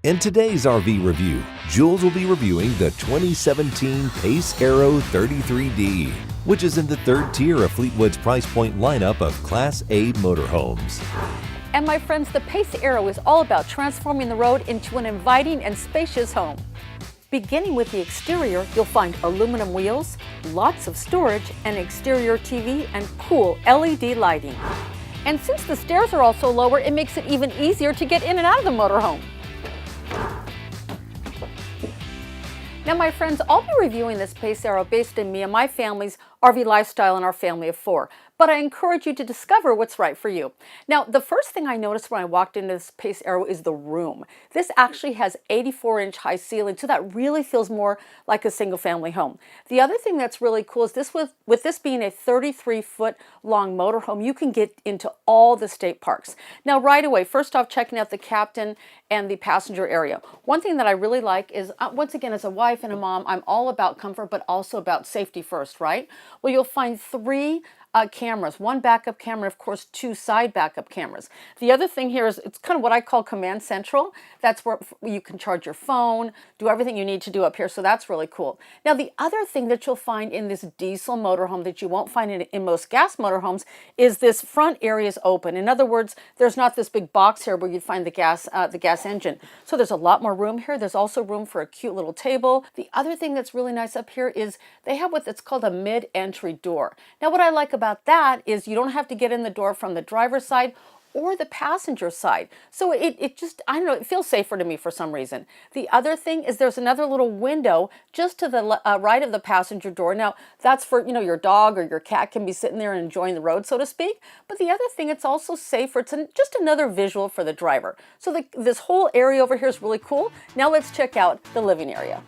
In today's RV review, Jules will be reviewing the 2017 PaceArrow 33D, which is in the third tier of Fleetwood's price point lineup of Class A motorhomes. And my friends, the PaceArrow is all about transforming the road into an inviting and spacious home. Beginning with the exterior, you'll find aluminum wheels, lots of storage, an exterior TV, and cool LED lighting. And since the stairs are also lower, it makes it even easier to get in and out of the motorhome. Now my friends, I'll be reviewing this PaceArrow based on me and my family's RV lifestyle and our family of 4, but I encourage you to discover what's right for you. Now the first thing I noticed when I walked into this PaceArrow is the room. This actually has 84-inch high ceiling, so that really feels more like a single family home. The other thing that's really cool is this with this being a 33-foot long motorhome, you can get into all the state parks. Now right away, first off, checking out the captain and the passenger area. One thing that I really like is, once again, as a wife and a mom, I'm all about comfort, but also about safety first, right? Well, you'll find 3 cameras, 1 backup camera, of course 2 side backup cameras. The other thing here is it's kind of what I call command central. That's where you can charge your phone, do everything you need to do up here, so that's really cool. Now the other thing that you'll find in this diesel motorhome that you won't find in most gas motorhomes is this front area is open. In other words, there's not this big box here where you'd find the gas engine. So there's a lot more room here. There's also room for a cute little table. The other thing that's really nice up here is they have what's called a mid-entry door. Now what I like about that is you don't have to get in the door from the driver's side or the passenger side. So it just, I don't know, it feels safer to me for some reason. The other thing is there's another little window just to the right of the passenger door. Now that's for, your dog or your cat can be sitting there and enjoying the road, so to speak. But the other thing, it's also safer. It's just another visual for the driver. So this whole area over here is really cool. Now let's check out the living area.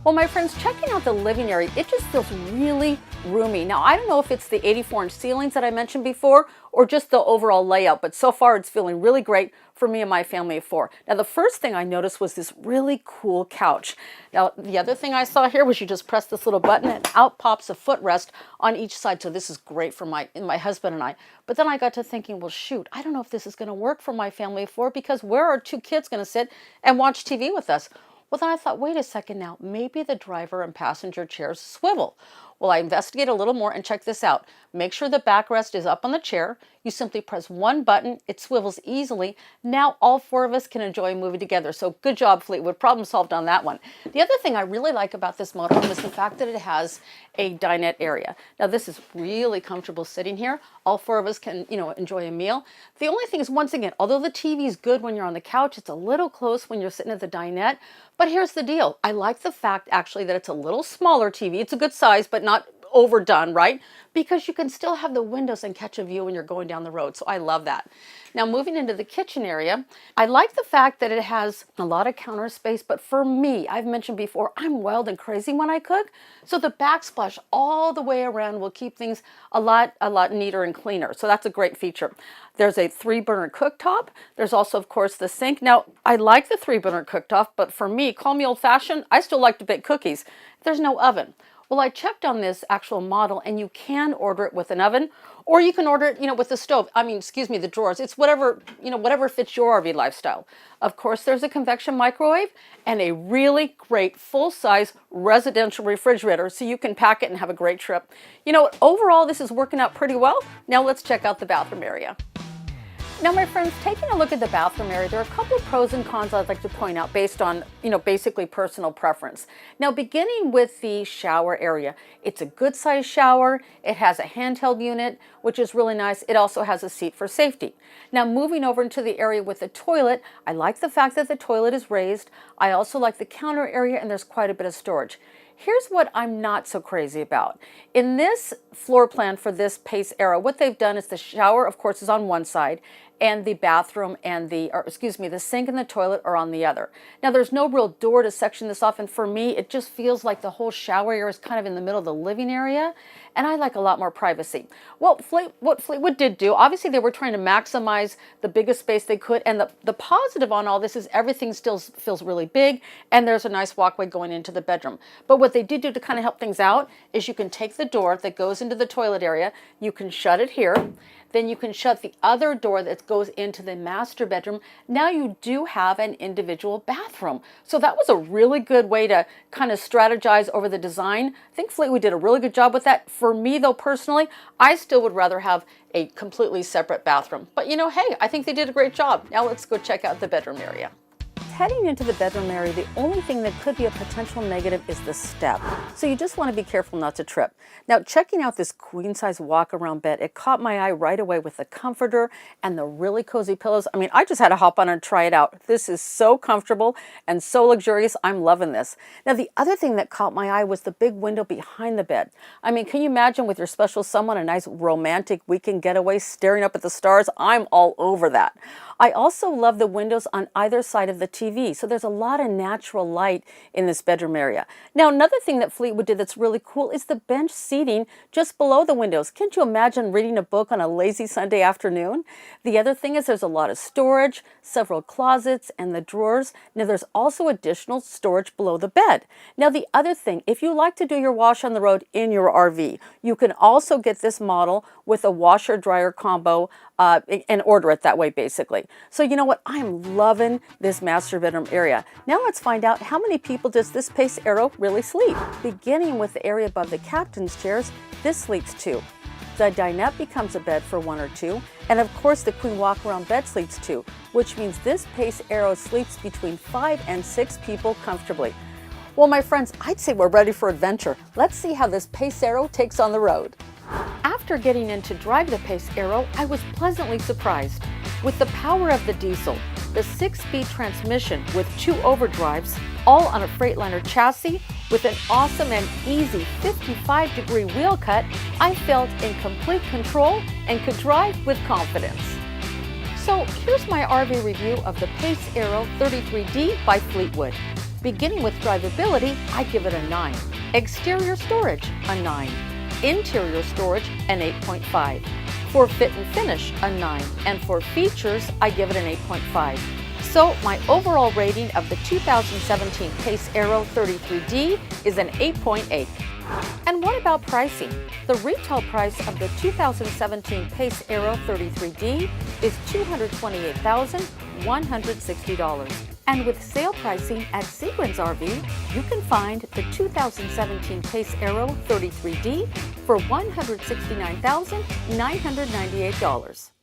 Well, my friends, checking out the living area, it just feels really roomy. Now, I don't know if it's the 84-inch ceilings that I mentioned before or just the overall layout, but so far it's feeling really great for me and my family of 4. Now, the first thing I noticed was this really cool couch. Now, the other thing I saw here was you just press this little button and out pops a footrest on each side. So this is great for my husband and I. But then I got to thinking, well, shoot, I don't know if this is going to work for my family of 4 because where are 2 kids going to sit and watch TV with us? Well, then I thought, wait a second now, maybe the driver and passenger chairs swivel. Well, I investigated a little more and check this out. Make sure the backrest is up on the chair. You simply press 1 button, it swivels easily. Now all 4 of us can enjoy a movie together. So good job, Fleetwood. Problem solved on that one. The other thing I really like about this motorhome is the fact that it has a dinette area. Now this is really comfortable sitting here. All 4 of us can, enjoy a meal. The only thing is, once again, although the TV is good when you're on the couch, it's a little close when you're sitting at the dinette. But here's the deal. I like the fact actually that it's a little smaller TV. It's a good size, but not overdone, right? Because you can still have the windows and catch a view when you're going down the road. So I love that. Now moving into the kitchen area, I like the fact that it has a lot of counter space, but for me, I've mentioned before, I'm wild and crazy when I cook. So the backsplash all the way around will keep things a lot neater and cleaner. So that's a great feature. There's a 3-burner cooktop. There's also, of course, the sink. Now, I like the 3-burner cooktop, but for me, call me old-fashioned, I still like to bake cookies. There's no oven. Well, I checked on this actual model, and you can order it with an oven, or you can order it, with the stove. The drawers. It's whatever, whatever fits your RV lifestyle. Of course, there's a convection microwave and a really great full-size residential refrigerator, so you can pack it and have a great trip. Overall, this is working out pretty well. Now let's check out the bathroom area. Now, my friends, taking a look at the bathroom area, there are a couple of pros and cons I'd like to point out based on, basically personal preference. Now, beginning with the shower area, it's a good sized shower. It has a handheld unit, which is really nice. It also has a seat for safety. Now, moving over into the area with the toilet, I like the fact that the toilet is raised. I also like the counter area, and there's quite a bit of storage. Here's what I'm not so crazy about. In this floor plan for this PaceArrow, what they've done is the shower, of course, is on one side, and the bathroom and the sink and the toilet are on the other. Now, there's no real door to section this off, and for me, it just feels like the whole shower area is kind of in the middle of the living area, and I like a lot more privacy. Well, what Fleetwood did do, obviously they were trying to maximize the biggest space they could, and the positive on all this is everything still feels really big, and there's a nice walkway going into the bedroom. But what they did do to kind of help things out is you can take the door that goes into the toilet area, you can shut it here. then you can shut the other door that goes into the master bedroom. Now you do have an individual bathroom. So that was a really good way to kind of strategize over the design. I think Fleetwood did a really good job with that. For me though, personally, I still would rather have a completely separate bathroom. But you know, hey, I think they did a great job. Now let's go check out the bedroom area. Heading into the bedroom area, the only thing that could be a potential negative is the step. So you just want to be careful not to trip. Now, checking out this queen-size walk-around bed, it caught my eye right away with the comforter and the really cozy pillows. I mean, I just had to hop on and try it out. This is so comfortable and so luxurious. I'm loving this. Now, the other thing that caught my eye was the big window behind the bed. I mean, can you imagine with your special someone a nice romantic weekend getaway staring up at the stars? I'm all over that. I also love the windows on either side of the TV, so there's a lot of natural light in this bedroom area. Now, another thing that Fleetwood did that's really cool is the bench seating just below the windows. Can't you imagine reading a book on a lazy Sunday afternoon? The other thing is there's a lot of storage, several closets, and the drawers. Now, there's also additional storage below the bed. Now, the other thing, if you like to do your wash on the road in your RV, you can also get this model with a washer-dryer combo and order it that way, basically. So you know what? I'm loving this master bedroom area. Now let's find out how many people does this PaceArrow really sleep. Beginning with the area above the captain's chairs, this sleeps 2. The dinette becomes a bed for 1 or 2, and of course the queen walk-around bed sleeps 2, which means this PaceArrow sleeps between 5 and 6 people comfortably. Well, my friends, I'd say we're ready for adventure. Let's see how this PaceArrow takes on the road. After getting in to drive the PaceArrow, I was pleasantly surprised. With the power of the diesel, the 6-speed transmission with 2 overdrives, all on a Freightliner chassis, with an awesome and easy 55-degree wheel cut, I felt in complete control and could drive with confidence. So here's my RV review of the PaceArrow 33D by Fleetwood. Beginning with drivability, I give it a 9. Exterior storage, a 9. Interior storage, an 8.5. For fit and finish, a 9. And for features, I give it an 8.5. So my overall rating of the 2017 PaceArrow 33D is an 8.8. And what about pricing? The retail price of the 2017 PaceArrow 33D is $228,160. And with sale pricing at Sequence RV, you can find the 2017 PaceArrow 33D for $169,998.